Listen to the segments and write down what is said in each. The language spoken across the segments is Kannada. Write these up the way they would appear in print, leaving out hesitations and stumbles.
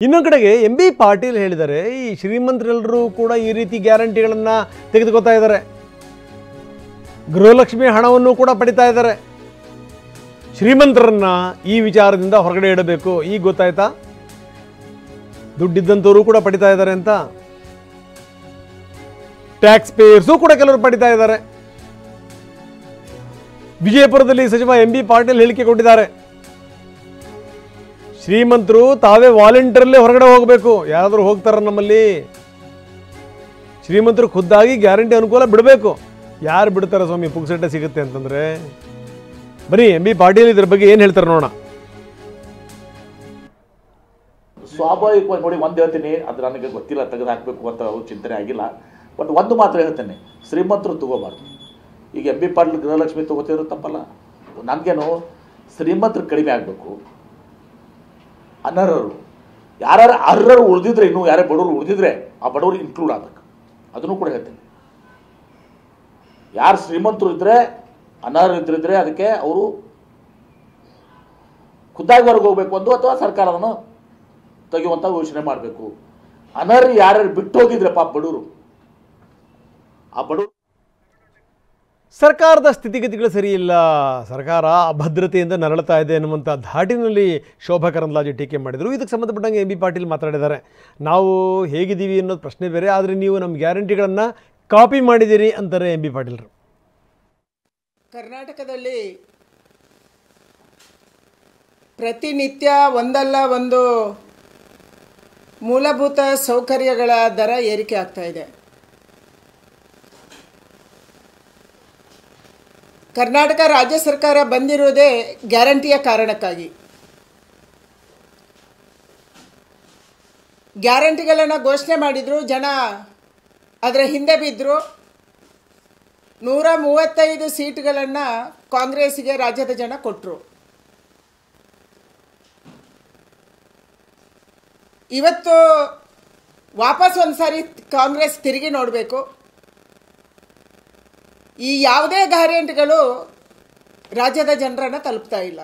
ಇನ್ನೊಂದು ಕಡೆಗೆ ಎಂ.ಬಿ. ಪಾಟೀಲ್ ಹೇಳಿದ್ದಾರೆ, ಈ ಶ್ರೀಮಂತರೆಲ್ಲರೂ ಕೂಡ ಈ ರೀತಿ ಗ್ಯಾರಂಟಿಗಳನ್ನು ತೆಗೆದುಕೊಳ್ತಾ ಇದ್ದಾರೆ, ಗೃಹಲಕ್ಷ್ಮಿ ಹಣವನ್ನು ಕೂಡ ಪಡಿತಾ ಇದ್ದಾರೆ. ಶ್ರೀಮಂತರನ್ನ ಈ ವಿಚಾರದಿಂದ ಹೊರಗಡೆ ಇಡಬೇಕು. ಈಗ ಗೊತ್ತಾಯ್ತಾ, ದುಡ್ಡಿದ್ದಂಥವರು ಕೂಡ ಪಡಿತಾ ಇದ್ದಾರೆ ಅಂತ. ಟ್ಯಾಕ್ಸ್ ಪೇಯರ್ಸು ಕೂಡ ಕೆಲವರು ಪಡಿತಾ ಇದ್ದಾರೆ. ವಿಜಯಪುರದಲ್ಲಿ ಸಚಿವ ಎಂ.ಬಿ. ಪಾಟೀಲ್ ಹೇಳಿಕೆ ಕೊಟ್ಟಿದ್ದಾರೆ, ಶ್ರೀಮಂತರು ತಾವೇ ವಾಲಂಟಿಯರ್ಲೇ ಹೊರಗಡೆ ಹೋಗಬೇಕು. ಯಾರಾದರೂ ಹೋಗ್ತಾರ ನಮ್ಮಲ್ಲಿ? ಶ್ರೀಮಂತರು ಖುದ್ದಾಗಿ ಗ್ಯಾರಂಟಿ ಅನುಕೂಲ ಬಿಡಬೇಕು. ಯಾರು ಬಿಡ್ತಾರೆ ಸ್ವಾಮಿ, ಪುಕ್ಸಟ್ಟೆ ಸಿಗುತ್ತೆ ಅಂತಂದ್ರೆ? ಬನ್ನಿ ಎಂ.ಬಿ. ಪಾಟೀಲ್ ಇದ್ರ ಬಗ್ಗೆ ಏನು ಹೇಳ್ತಾರೆ ನೋಡೋಣ. ಸ್ವಾಭಾವಿಕವಾಗಿ ನೋಡಿ, ಒಂದು ಹೇಳ್ತೀನಿ, ಅದು ನನಗೆ ಗೊತ್ತಿಲ್ಲ, ತೆಗೆದು ಹಾಕಬೇಕು ಅಂತ ಚಿಂತನೆ ಆಗಿಲ್ಲ. ಬಟ್ ಒಂದು ಮಾತ್ರ ಹೇಳ್ತೇನೆ, ಶ್ರೀಮಂತರು ತಗೋಬಾರ್ದು. ಈಗ ಎಂ.ಬಿ. ಪಾಟೀಲ್ ಗೃಹಲಕ್ಷ್ಮಿ ತಗೋತಿದ್ರು ತಪ್ಪಲ್ಲ. ನನಗೇನು ಶ್ರೀಮಂತರು ಕಡಿಮೆ ಆಗಬೇಕು, ಅನರ್ಹರು ಯಾರು ಅರ್ಹರು ಉಳಿದಿದ್ರೆ, ಇನ್ನೂ ಯಾರೇ ಬಡವರು ಉಳಿದಿದ್ರೆ ಆ ಬಡವರು ಇನ್ಕ್ಲೂಡ್ ಆಗಬೇಕು. ಅದನ್ನು ಕೂಡ ಹೇಳ್ತೇನೆ. ಯಾರು ಶ್ರೀಮಂತರು ಇದ್ದರೆ, ಅನರ್ಹರು ಇದ್ರಿದ್ರೆ ಅದಕ್ಕೆ ಅವರು ಖುದ್ದಾಗಿ ಹೊರಗೆ ಹೋಗ್ಬೇಕು ಒಂದು, ಅಥವಾ ಸರ್ಕಾರ ಅದನ್ನು ತೆಗೆಯುವಂಥ ಯೋಚನೆ ಮಾಡಬೇಕು. ಅನರ್ಹ ಯಾರ್ಯಾರು ಬಿಟ್ಟು ಹೋಗಿದ್ರೆ ಪಾಪ ಬಡವರು, ಆ ಬಡವರು ಸರ್ಕಾರದ ಸ್ಥಿತಿಗತಿಗಳು ಸರಿ ಇಲ್ಲ, ಸರ್ಕಾರ ಅಭದ್ರತೆಯಿಂದ ನರಳುತ್ತಾ ಇದೆ ಎನ್ನುವಂಥ ಧಾಟಿನಲ್ಲಿ ಶೋಭಾ ಕರಂದ್ಲಾಜೆ ಟೀಕೆ ಮಾಡಿದರು. ಇದಕ್ಕೆ ಸಂಬಂಧಪಟ್ಟಂಗೆ ಎಂ.ಬಿ. ಪಾಟೀಲ್ ಮಾತಾಡಿದ್ದಾರೆ. ನಾವು ಹೇಗಿದ್ದೀವಿ ಅನ್ನೋದು ಪ್ರಶ್ನೆ ಬೇರೆ, ಆದರೆ ನೀವು ನಮ್ಮ ಗ್ಯಾರಂಟಿಗಳನ್ನು ಕಾಪಿ ಮಾಡಿದ್ದೀರಿ ಅಂತಾರೆ ಎಂ.ಬಿ. ಪಾಟೀಲ್ರು. ಕರ್ನಾಟಕದಲ್ಲಿ ಪ್ರತಿನಿತ್ಯ ಒಂದಲ್ಲ ಒಂದು ಮೂಲಭೂತ ಸೌಕರ್ಯಗಳ ದರ ಏರಿಕೆ ಆಗ್ತಾ ಇದೆ. ಕರ್ನಾಟಕ ರಾಜ್ಯ ಸರ್ಕಾರ ಬಂದಿರುವುದೇ ಗ್ಯಾರಂಟಿಯ ಕಾರಣಕ್ಕಾಗಿ. ಗ್ಯಾರಂಟಿಗಳನ್ನು ಘೋಷಣೆ ಮಾಡಿದ್ರು, ಜನ ಅದರ ಹಿಂದೆ ಬಿದ್ದರು. 135 ಸೀಟ್ಗಳನ್ನು ಕಾಂಗ್ರೆಸ್ಸಿಗೆ ರಾಜ್ಯದ ಜನ ಕೊಟ್ಟರು. ಇವತ್ತು ವಾಪಸ್ ಒಂದು ಸಾರಿ ಕಾಂಗ್ರೆಸ್ ತಿರುಗಿ ನೋಡಬೇಕು. ಈ ಯಾವುದೇ ಗ್ಯಾರಂಟಿಗಳು ರಾಜ್ಯದ ಜನರನ್ನು ತಲುಪ್ತಾ ಇಲ್ಲ.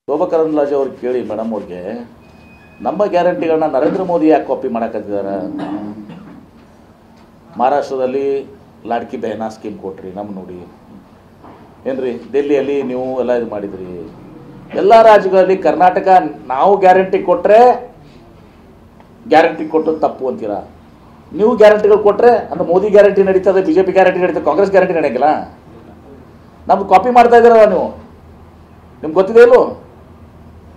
ಶೋಭಾ ಕರಂದ್ಲಾಜೆ ಅವ್ರು ಕೇಳಿ ಮೇಡಮ್ ಅವ್ರಿಗೆ, ನಮ್ಮ ಗ್ಯಾರಂಟಿಗಳನ್ನ ನರೇಂದ್ರ ಮೋದಿ ಯಾಕೆ ಕಾಪಿ ಮಾಡಕ್ಕಾಗಿದ್ದಾರೆ? ಮಹಾರಾಷ್ಟ್ರದಲ್ಲಿ ಲಾಡ್ಕಿ ಬೆಹನಾ ಸ್ಕೀಮ್ ಕೊಟ್ರಿ, ನಮ್ಮ ನೋಡಿ ಏನ್ರಿ, ಡೆಲ್ಲಿಯಲ್ಲಿ ನೀವು ಎಲ್ಲ ಇದು ಮಾಡಿದ್ರಿ. ಎಲ್ಲ ರಾಜ್ಯಗಳಲ್ಲಿ ಕರ್ನಾಟಕ ನಾವು ಗ್ಯಾರಂಟಿ ಕೊಟ್ಟರೆ ಗ್ಯಾರಂಟಿ ಕೊಟ್ಟದ್ದು ತಪ್ಪು ಅಂತೀರಾ? ನೀವು ಗ್ಯಾರಂಟಿಗಳು ಕೊಟ್ಟರೆ ಅಂದ್ರೆ ಮೋದಿ ಗ್ಯಾರಂಟಿ ನಡೀತದೆ, BJP ಗ್ಯಾರಂಟಿ ನಡೀತದೆ, ಕಾಂಗ್ರೆಸ್ ಗ್ಯಾರಂಟಿ ನಡೆಯಂಗಿಲ್ಲ. ನಮ್ದು ಕಾಪಿ ಮಾಡ್ತಾ ಇದ್ದೀರಲ್ಲ ನೀವು, ನಿಮ್ಗೆ ಗೊತ್ತಿದೆ ಇಲ್ಲೋ?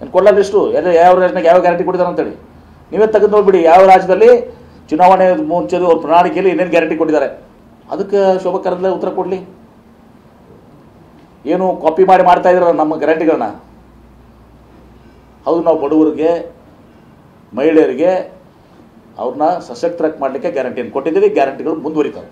ಏನು ಕೊಡಲಿಷ್ಟು ಎಲ್ಲ ಯಾವ ರಾಜ್ಯನಾಗ ಯಾವ ಗ್ಯಾರಂಟಿ ಕೊಟ್ಟಿದ್ದಾರೆ ಅಂತೇಳಿ ನೀವೇ ತೆಗೆದು ನೋಡ್ಬಿಡಿ. ಯಾವ ರಾಜ್ಯದಲ್ಲಿ ಚುನಾವಣೆ ಮುಂಚೆದು ಅವ್ರ ಪ್ರಣಾಳಿಕೆಯಲ್ಲಿ ಏನೇನು ಗ್ಯಾರಂಟಿ ಕೊಟ್ಟಿದ್ದಾರೆ, ಅದಕ್ಕೆ ಶೋಭಾ ಕರಂದ್ಲಾಜೆ ಉತ್ತರ ಕೊಡಲಿ. ಏನು ಕಾಪಿ ಮಾಡ್ತಾ ಇದ್ದೀರಲ್ಲ ನಮ್ಮ ಗ್ಯಾರಂಟಿಗಳನ್ನ? ಹೌದು, ನಾವು ಬಡವರಿಗೆ, ಮಹಿಳೆಯರಿಗೆ ಅವ್ರನ್ನ ಸಶಕ್ತರಾಗಿ ಮಾಡಲಿಕ್ಕೆ ಗ್ಯಾರಂಟಿಯನ್ನು ಕೊಟ್ಟಿದ್ದೀವಿ. ಗ್ಯಾರಂಟಿಗಳು ಮುಂದುವರಿತಾವೆ.